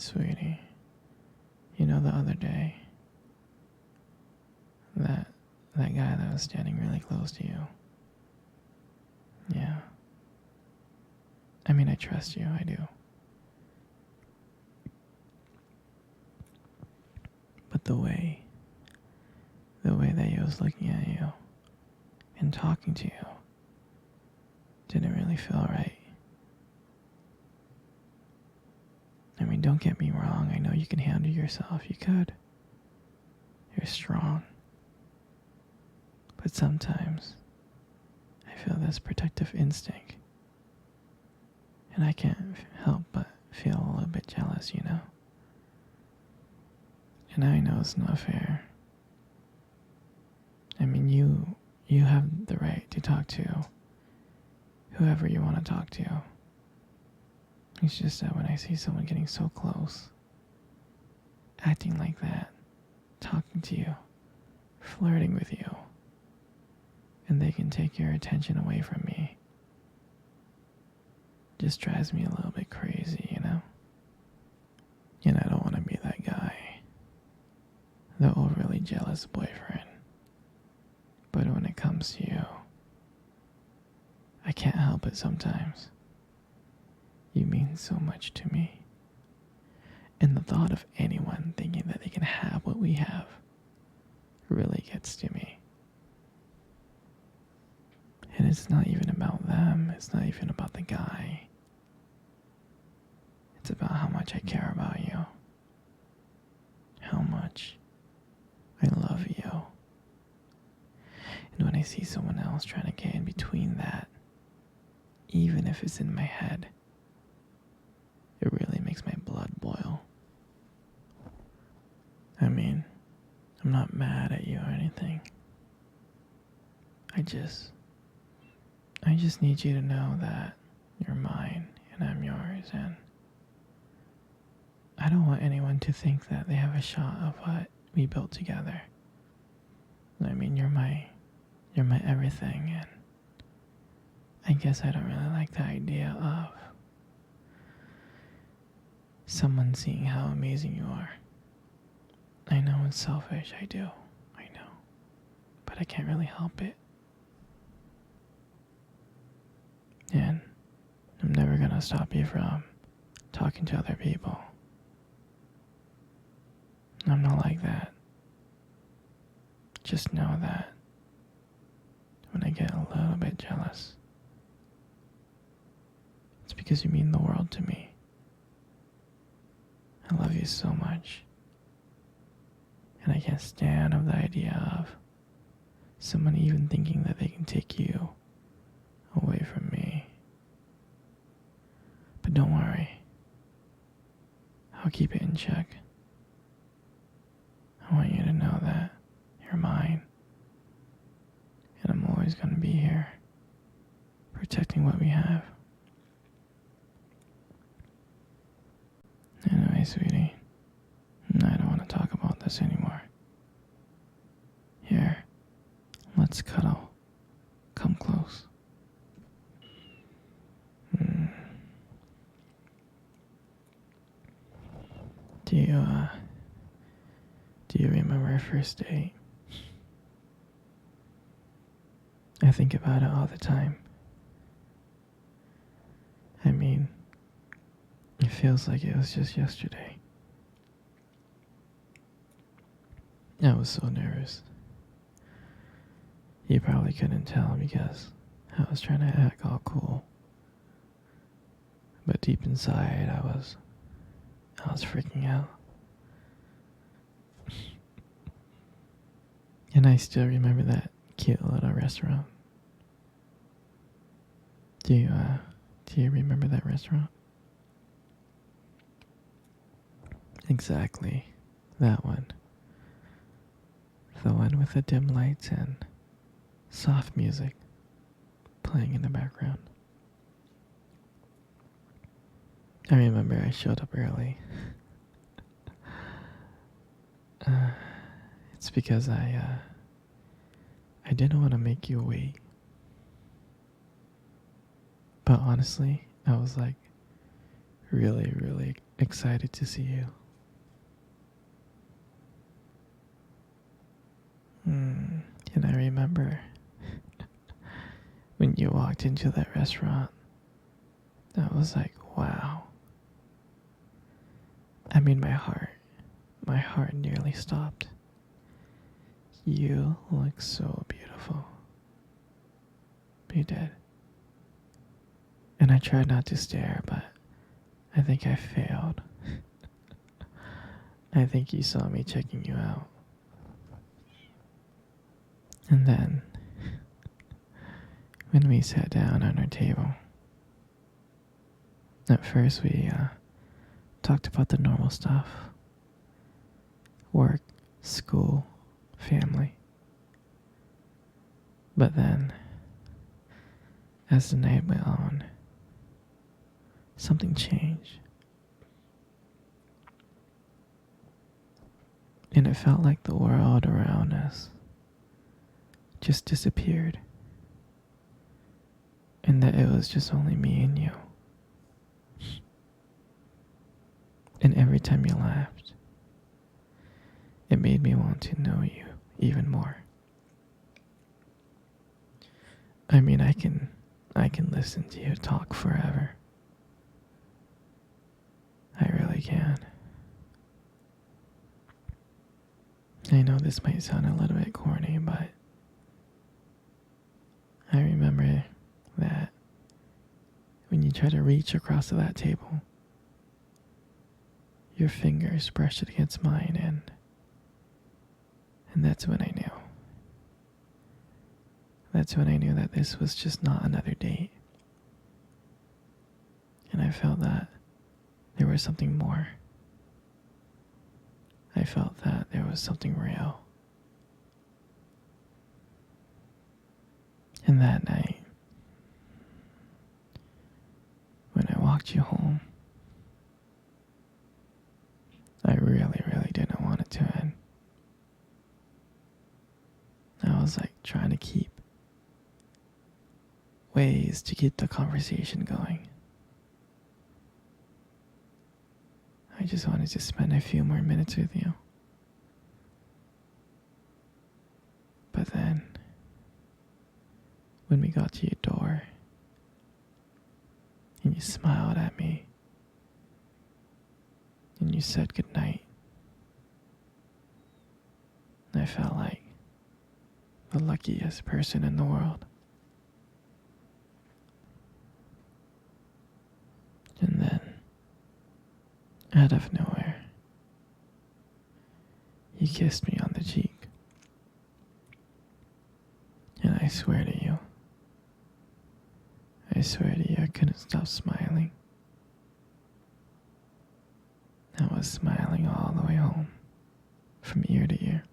Sweetie, you know the other day, that that guy that was standing really close to you. Yeah. I mean, I trust you, I do. But the way that he was looking at you and talking to you didn't really feel right. I mean, don't get me wrong, I know you can handle yourself, you could. You're strong. But sometimes I feel this protective instinct. And I can't help but feel a little bit jealous, you know? And I know it's not fair. I mean, you have the right to talk to whoever you want to talk to. It's just that when I see someone getting so close, acting like that, talking to you, flirting with you, and they can take your attention away from me, just drives me a little bit crazy, you know? And I don't want to be that guy, the overly jealous boyfriend. But when it comes to you, I can't help it sometimes. You mean so much to me. And the thought of anyone thinking that they can have what we have really gets to me. And it's not even about them. It's not even about the guy. It's about how much I care about you. How much I love you. And when I see someone else trying to get in between that, even if it's in my head, it really makes my blood boil. I mean, I'm not mad at you or anything. I just need you to know that you're mine and I'm yours, and I don't want anyone to think that they have a shot of what we built together. I mean, you're my everything, and I guess I don't really like the idea of someone seeing how amazing you are. I know it's selfish, I do, I know, but I can't really help it. And I'm never gonna stop you from talking to other people. I'm not like that. Just know that when I get a little bit jealous, it's because you mean the world to me. I love you so much. And I can't stand of the idea of someone even thinking that they can take you away from me. But don't worry. I'll keep it in check. I want you to know that you're mine. And I'm always going to be here, protecting what we have. Anyway, sweetie, I don't want to talk about this anymore. Here, let's cuddle. Come close. Do you remember our first date? I think about it all the time. I mean, it feels like it was just yesterday. I was so nervous. You probably couldn't tell because I was trying to act all cool. But deep inside, I was freaking out. And I still remember that cute little restaurant. Do you remember that restaurant? Exactly, that one. The one with the dim lights and soft music playing in the background. I remember I showed up early. It's because I didn't want to make you wait. But honestly, I was like really excited to see you. And I remember when you walked into that restaurant, I was like, wow. I mean, my heart nearly stopped. You look so beautiful. You did. And I tried not to stare, but I think I failed. I think you saw me checking you out. And then, when we sat down on our table, at first we talked about the normal stuff. Work, school, family. But then, as the night went on, something changed. And it felt like the world around us just disappeared. And that it was just only me and you. And every time you laughed, it made me want to know you even more. I mean, I can listen to you talk forever. I really can. I know this might sound a little bit corny, but I remember that when you try to reach across to that table, your fingers brushed against mine, and that's when I knew. That's when I knew that this was just not another date. And I felt that there was something more. I felt that there was something real. And that night, when I walked you home, I really, really didn't want it to end. I was like trying to keep ways to keep the conversation going. I just wanted to spend a few more minutes with you. But then, when we got to your door, and you smiled at me, and you said goodnight, I felt like the luckiest person in the world. And then, out of nowhere, you kissed me on the cheek. And I swear to you, I couldn't stop smiling. I was smiling all the way home, from ear to ear.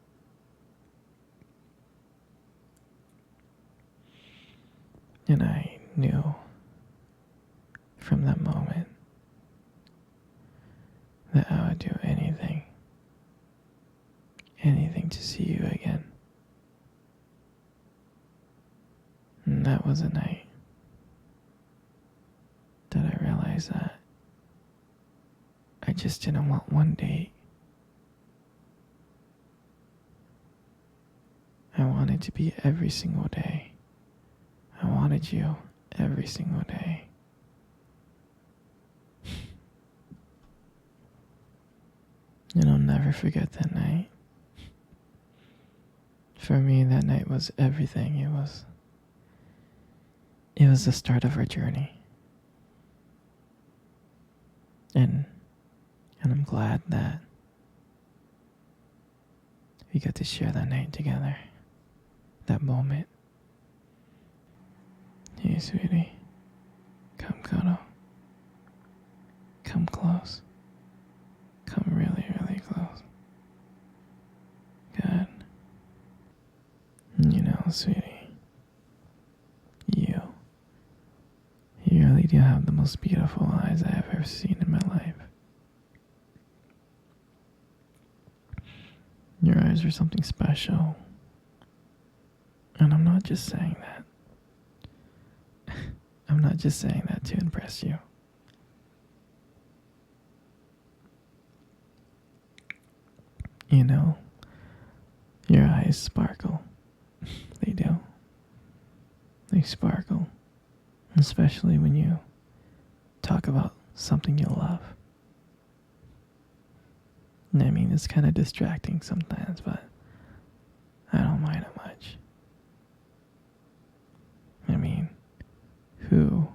And I knew from that moment that I would do anything to see you again. And that was a night that I realized that I just didn't want one date. I wanted to be every single day. I wanted you every single day. And I'll never forget that night. For me, that night was everything. It was the start of our journey. And I'm glad that we got to share that night together. That moment. Hey, sweetie. Come cuddle. Come close. Come really, really close. Good. You know, sweetie, you really do have the most beautiful eyes I have ever seen in my life. Your eyes are something special. And I'm not just saying that. I'm not just saying that to impress you. You know, your eyes sparkle. They do. They sparkle. Especially when you talk about something you love. And I mean, it's kind of distracting sometimes, but I don't mind it much. I mean, who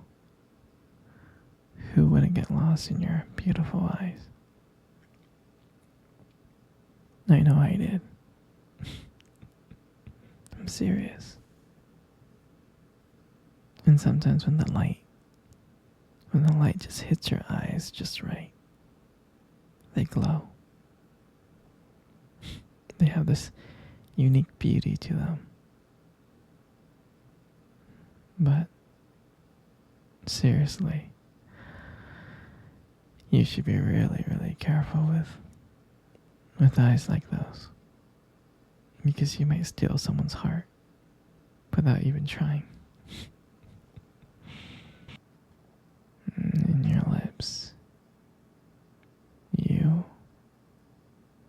wouldn't get lost in your beautiful eyes? I know I did. I'm serious. And sometimes when the light just hits your eyes just right, they glow. They have this unique beauty to them. But seriously, you should be really, really careful with eyes like those. Because you might steal someone's heart without even trying. And your lips. You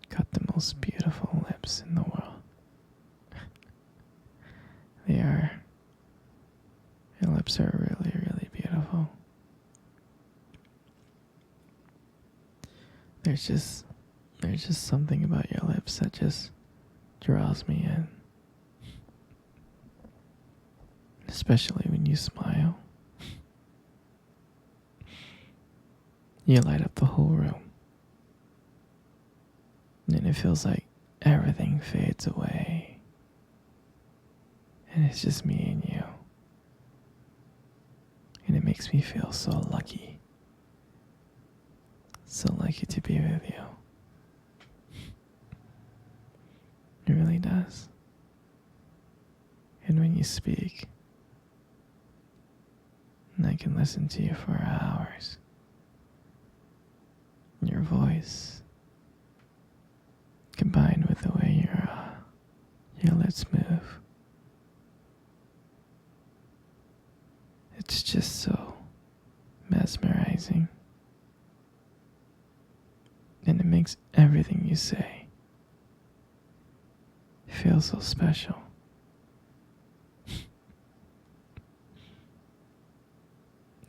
got the most beautiful lips in the world. Your lips are really, really beautiful. There's just something about your lips that just draws me in. Especially when you smile. You light up the whole room. And it feels like everything fades away. And it's just me and you. And it makes me feel so lucky. So lucky to be with you. It really does. And when you speak, and I can listen to you for hours. Your voice, combined with the way your lips move, it's just so mesmerizing. And it makes everything you say feel so special.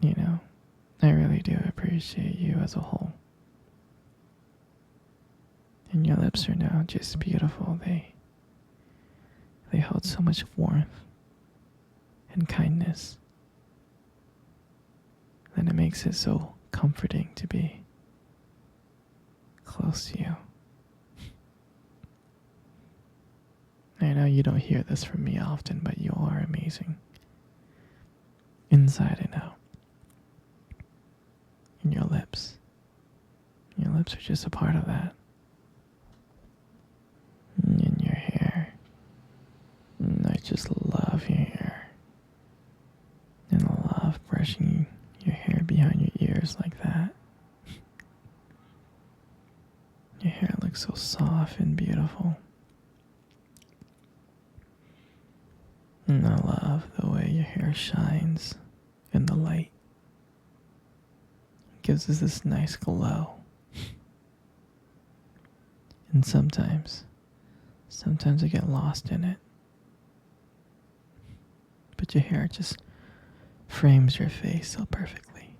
You know, I really do appreciate you as a whole. And your lips are now just beautiful. They hold so much warmth and kindness. And it makes it so comforting to be close to you. I know you don't hear this from me often, but you are amazing. Inside and out. And your lips. Your lips are just a part of that. And your hair. And I just love your hair. And I love brushing your hair behind your ears like that. Your hair looks so soft and beautiful. And I love the way your hair shines in the light. It gives us this nice glow. And sometimes I get lost in it. But your hair just frames your face so perfectly.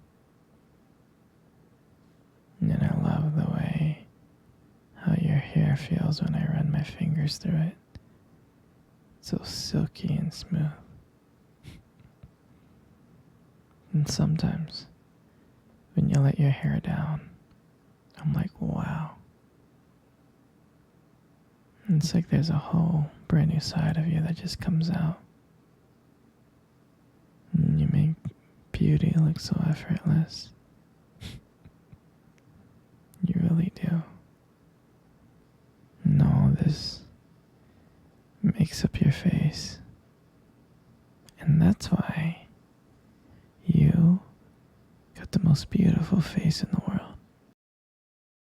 And then I love the way how your hair feels when I run my fingers through it. So silky and smooth. And sometimes, when you let your hair down, I'm like, wow. And it's like there's a whole brand new side of you that just comes out. And you make beauty look so effortless. You really do. And all this makes up your face. And that's why you got the most beautiful face in the